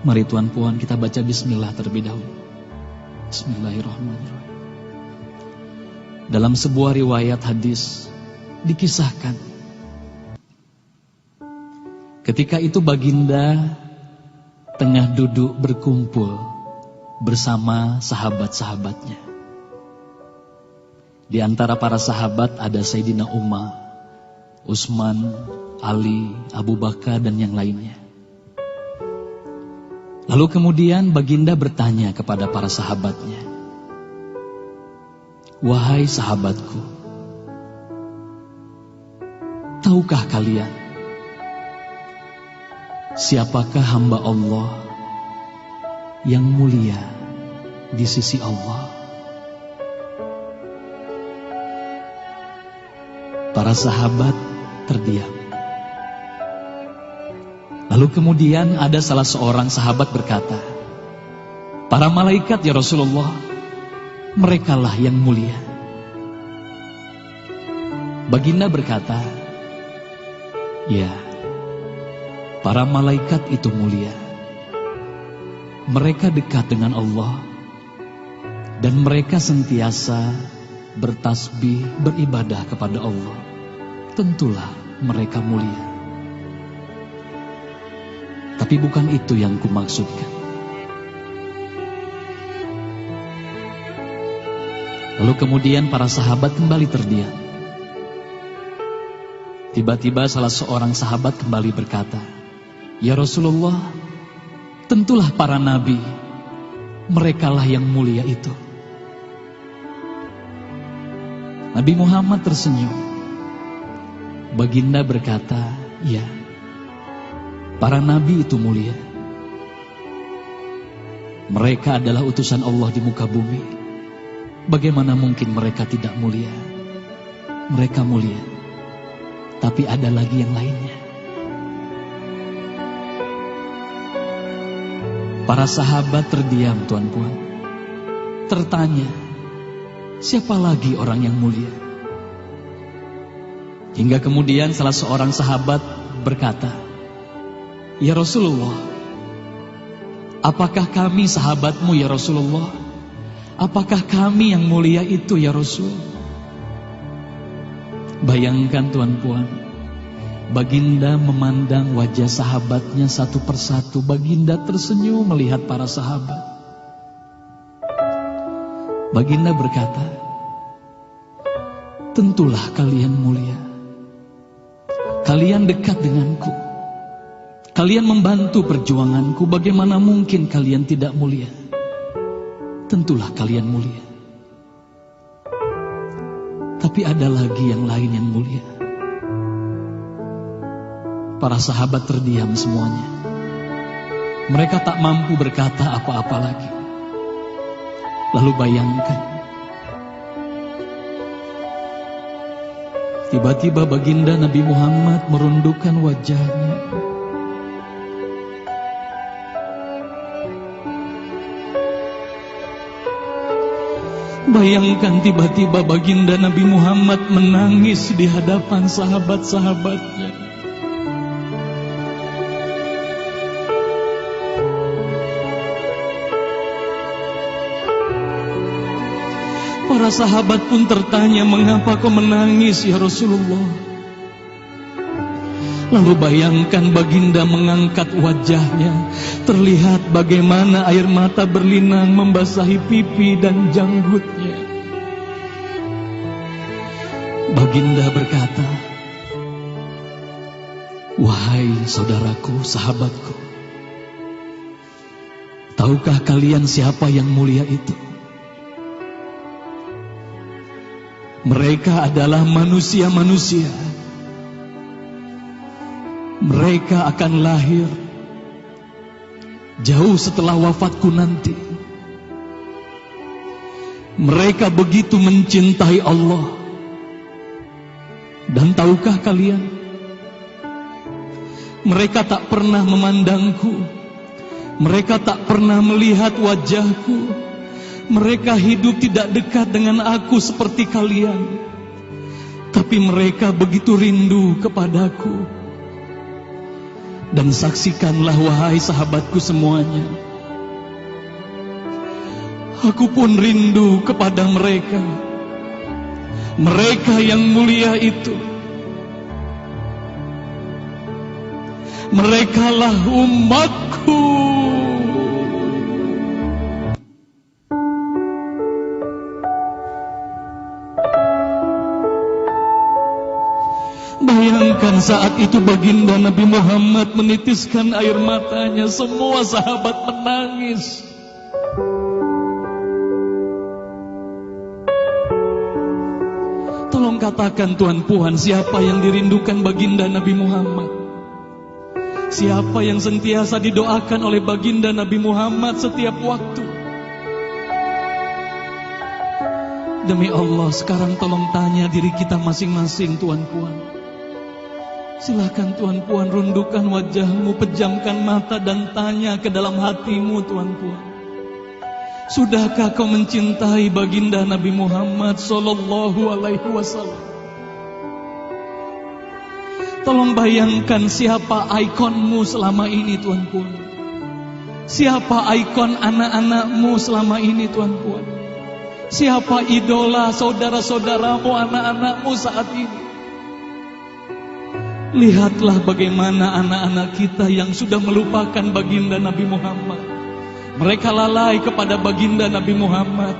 Mari Tuan Puan kita baca bismillah terlebih dahulu. Bismillahirrahmanirrahim. Dalam sebuah riwayat hadis dikisahkan, ketika itu baginda tengah duduk berkumpul bersama sahabat-sahabatnya. Di antara para sahabat ada Sayyidina Umar, Utsman, Ali, Abu Bakar dan yang lainnya. Lalu kemudian baginda bertanya kepada para sahabatnya, "Wahai sahabatku, tahukah kalian siapakah hamba Allah yang mulia di sisi Allah?" Para sahabat terdiam. Lalu kemudian ada salah seorang sahabat berkata, "Para malaikat ya Rasulullah, merekalah yang mulia." Baginda berkata, "Ya, para malaikat itu mulia. Mereka dekat dengan Allah dan mereka sentiasa bertasbih, beribadah kepada Allah. Tentulah mereka mulia. Tapi bukan itu yang kumaksudkan." Lalu kemudian para sahabat kembali terdiam. Tiba-tiba salah seorang sahabat kembali berkata, "Ya Rasulullah, tentulah para nabi, merekalah yang mulia itu." Nabi Muhammad tersenyum. Baginda berkata, "Ya, para nabi itu mulia. Mereka adalah utusan Allah di muka bumi. Bagaimana mungkin mereka tidak mulia? Mereka mulia. Tapi ada lagi yang lainnya." Para sahabat terdiam, Tuan Puan. Tertanya, siapa lagi orang yang mulia? Hingga kemudian salah seorang sahabat berkata, "Ya Rasulullah, apakah kami sahabatmu ya Rasulullah? Apakah kami yang mulia itu ya Rasul?" Bayangkan Tuan Puan, baginda memandang wajah sahabatnya satu persatu. Baginda tersenyum melihat para sahabat. Baginda berkata, "Tentulah kalian mulia. Kalian dekat denganku. Kalian membantu perjuanganku. Bagaimana mungkin kalian tidak mulia? Tentulah kalian mulia. Tapi ada lagi yang lain yang mulia." Para sahabat terdiam semuanya. Mereka tak mampu berkata apa-apa lagi. Lalu bayangkan, tiba-tiba baginda Nabi Muhammad merundukkan wajahnya. Bayangkan tiba-tiba baginda Nabi Muhammad menangis di hadapan sahabat-sahabatnya. Para sahabat pun tertanya, "Mengapa kau menangis ya Rasulullah?" Lalu bayangkan baginda mengangkat wajahnya. Terlihat bagaimana air mata berlinang membasahi pipi dan janggutnya. Baginda berkata, "Wahai saudaraku, sahabatku, tahukah kalian siapa yang mulia itu? Mereka adalah manusia-manusia. Mereka akan lahir jauh setelah wafatku nanti. Mereka begitu mencintai Allah. Dan tahukah kalian, mereka tak pernah memandangku. Mereka tak pernah melihat wajahku. Mereka hidup tidak dekat dengan aku seperti kalian. Tapi mereka begitu rindu kepadaku. Dan saksikanlah wahai sahabatku semuanya, aku pun rindu kepada mereka, mereka yang mulia itu. Merekalah umatku. Bayangkan saat itu baginda Nabi Muhammad menitiskan air matanya, semua sahabat menangis. Tolong katakan Tuhan Puan, siapa yang dirindukan baginda Nabi Muhammad? Siapa yang sentiasa didoakan oleh baginda Nabi Muhammad setiap waktu? Demi Allah, sekarang tolong tanya diri kita masing-masing, Tuan Puan. Silakan Tuan Puan, rundukkan wajahmu, pejamkan mata dan tanya ke dalam hatimu, Tuan Puan. Sudahkah kau mencintai baginda Nabi Muhammad sallallahu alaihi wasallam? Tolong bayangkan siapa ikonmu selama ini, Tuan Puan. Siapa ikon anak-anakmu selama ini, Tuan Puan. Siapa idola saudara-saudaramu, anak-anakmu saat ini. Lihatlah bagaimana anak-anak kita yang sudah melupakan baginda Nabi Muhammad. Mereka lalai kepada baginda Nabi Muhammad.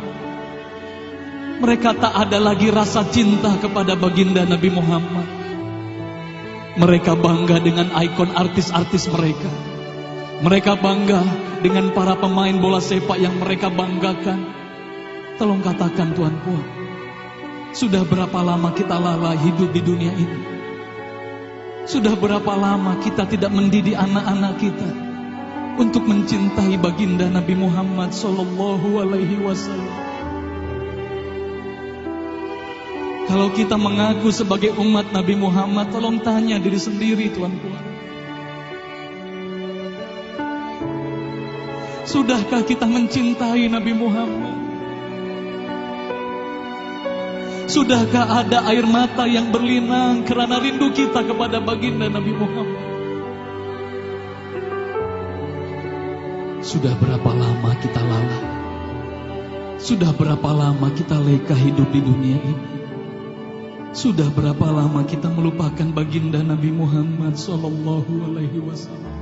Mereka tak ada lagi rasa cinta kepada baginda Nabi Muhammad. Mereka bangga dengan ikon artis-artis mereka. Mereka bangga dengan para pemain bola sepak yang mereka banggakan. Tolong katakan Tuan Puan, sudah berapa lama kita lalai hidup di dunia ini? Sudah berapa lama kita tidak mendidik anak-anak kita untuk mencintai baginda Nabi Muhammad sallallahu alaihi wasallam? Kalau kita mengaku sebagai umat Nabi Muhammad, tolong tanya diri sendiri, Tuan Puan. Sudahkah kita mencintai Nabi Muhammad? Sudahkah ada air mata yang berlinang karena rindu kita kepada baginda Nabi Muhammad? Sudah berapa lama kita lalai? Sudah berapa lama kita leka hidup di dunia ini? Sudah berapa lama kita melupakan baginda Nabi Muhammad sallallahu alaihi wasallam?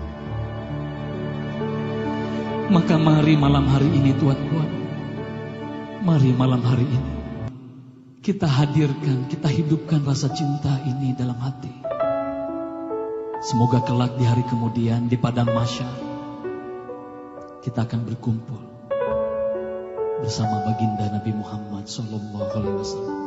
Maka mari malam hari ini, Tuan Puan, mari malam hari ini kita hadirkan, kita hidupkan rasa cinta ini dalam hati. Semoga kelak di hari kemudian di padang mahsyar kita akan berkumpul bersama baginda Nabi Muhammad sallallahu alaihi wasallam.